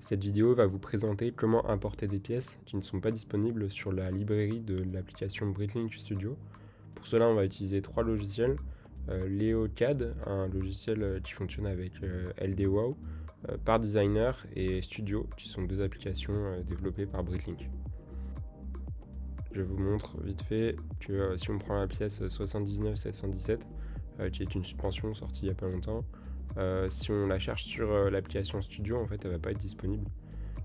Cette vidéo va vous présenter comment importer des pièces qui ne sont pas disponibles sur la librairie de l'application Bricklink Studio. Pour cela, on va utiliser trois logiciels. LeoCAD, un logiciel qui fonctionne avec LDWOW, PartDesigner et Studio, qui sont deux applications développées par Bricklink. Je vous montre vite fait que si on prend la pièce 79717, qui est une suspension sortie il n'y a pas longtemps, si on la cherche sur l'application Studio, en fait, elle va pas être disponible.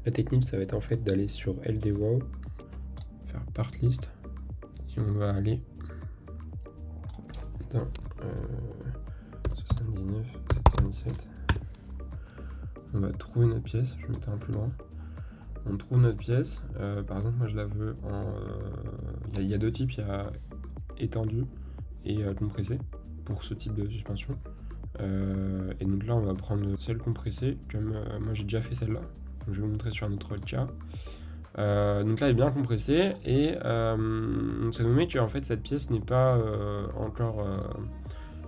La technique, ça va être en fait d'aller sur LDWOW, faire part list, et on va aller dans 79, 717. On va trouver notre pièce, je vais mettre un peu loin. On trouve notre pièce, par exemple, moi je la veux en. Il y a deux types, il y a étendu et compressé pour ce type de suspension. Et donc là, on va prendre celle compressée, comme moi j'ai déjà fait celle-là. Donc je vais vous montrer sur un autre cas. Donc là, elle est bien compressée et ça nous met que en fait cette pièce n'est pas encore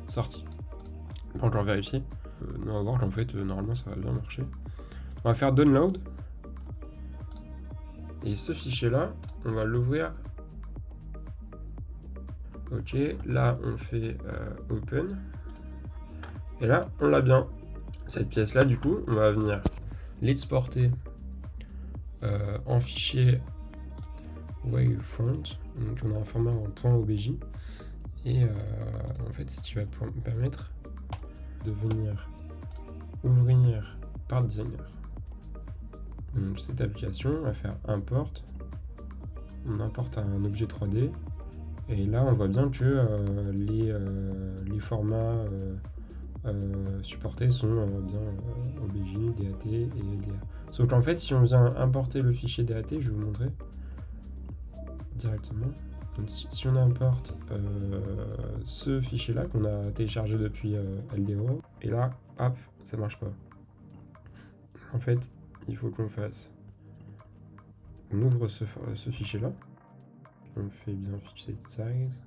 sortie, pas encore vérifiée. On va voir qu'en fait normalement ça va bien marcher. On va faire download et ce fichier-là, on va l'ouvrir. Ok, là on fait open. Et là, on l'a bien. Cette pièce-là, du coup, on va venir l'exporter en fichier wavefront. Donc, on a un format en .obj. Et en fait, ce qui va me permettre de venir ouvrir PartDesigner. Donc, cette application, on va faire import. On importe un objet 3D. Et là, on voit bien que les formats supportés sont bien OBJ, DAT et LDR. Sauf qu'en fait, si on vient importer le fichier DAT, je vais vous montrer directement. Donc, si on importe ce fichier-là qu'on a téléchargé depuis LDO, et là, hop, ça marche pas. En fait, il faut qu'on fasse. On ouvre ce fichier-là. On fait bien fixer size.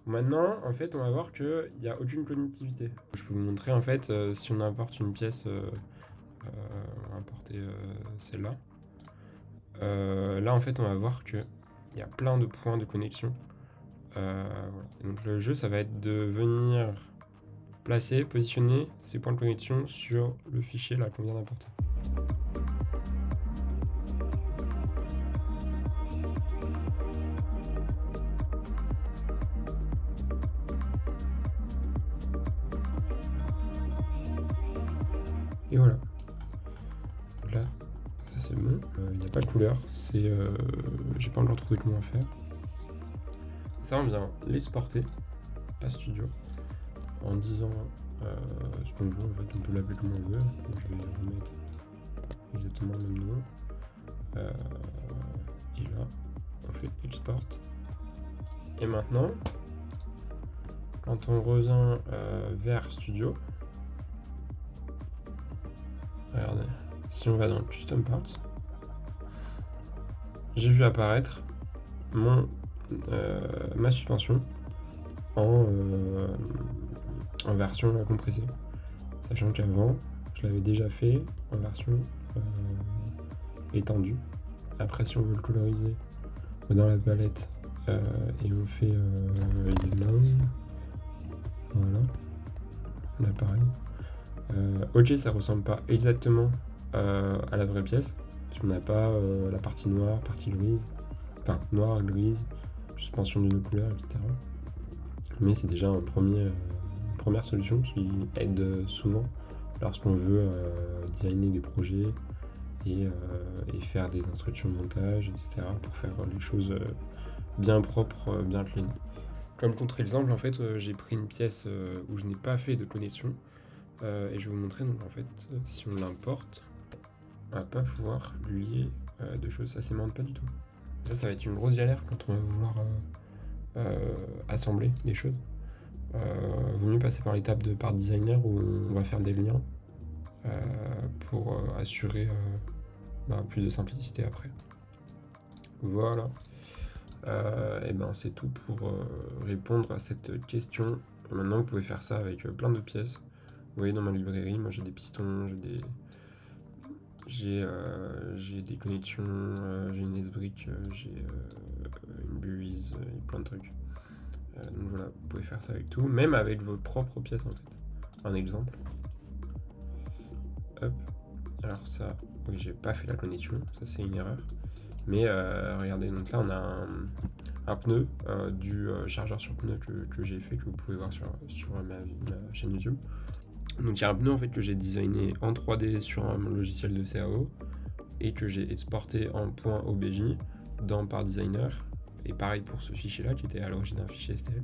Maintenant, en fait, on va voir qu'il n'y a aucune connectivité. Je peux vous montrer, en fait, si on importe une pièce, on va importer celle-là. Là, en fait, on va voir qu'il y a plein de points de connexion. Voilà. Donc, le jeu, ça va être de venir placer, positionner ces points de connexion sur le fichier là qu'on vient d'importer. Et voilà. Donc là, ça c'est bon. Il n'y a pas de couleur. J'ai pas encore trouvé comment faire. Ça, on vient l'exporter à Studio en disant ce qu'on veut. En fait, on peut l'appeler comme on veut. Donc, je vais remettre exactement le même nom. Et là, on fait export. Et maintenant, quand on revient vers Studio, regardez, si on va dans Custom Parts, j'ai vu apparaître ma suspension en version compressée. Sachant qu'avant, je l'avais déjà fait en version étendue. Après, si on veut le coloriser, on va dans la palette et on fait yellow. Voilà. Là, pareil. Ok, ça ressemble pas exactement à la vraie pièce, parce qu'on n'a pas la partie noire, partie grise, enfin noire, grise, suspension d'une autre couleur, etc. Mais c'est déjà une première solution qui aide souvent lorsqu'on veut designer des projets et faire des instructions de montage, etc. pour faire les choses bien propres, bien clean. Comme contre-exemple, en fait, j'ai pris une pièce où je n'ai pas fait de connexion et je vais vous montrer. Donc en fait, si on l'importe, on va pas pouvoir lier deux choses. Ça s'aimante pas du tout. Ça va être une grosse galère quand on va vouloir assembler les choses. Vaut mieux passer par l'étape de PartDesigner où on va faire des liens pour assurer plus de simplicité après. Voilà. Et ben c'est tout pour répondre à cette question. Maintenant vous pouvez faire ça avec plein de pièces. Vous voyez dans ma librairie, moi j'ai des pistons, j'ai des connexions, j'ai une S-Brick, j'ai une Buiz, et plein de trucs. Donc voilà, vous pouvez faire ça avec tout, même avec vos propres pièces en fait. Un exemple. Hop. Alors ça, oui, j'ai pas fait la connexion, ça c'est une erreur. Mais regardez, donc là on a un pneu, du chargeur sur pneu que j'ai fait, que vous pouvez voir sur ma chaîne YouTube. Donc il y a un pneu en fait que j'ai designé en 3D sur un logiciel de CAO et que j'ai exporté en .obj dans Part Designer. Et pareil pour ce fichier là qui était à l'origine un fichier STL.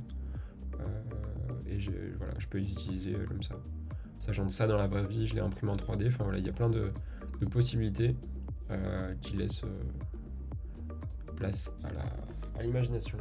Et voilà, je peux les utiliser comme ça. Sachant que ça dans la vraie vie, je l'ai imprimé en 3D. Enfin voilà, il y a plein de possibilités qui laissent place à l'imagination.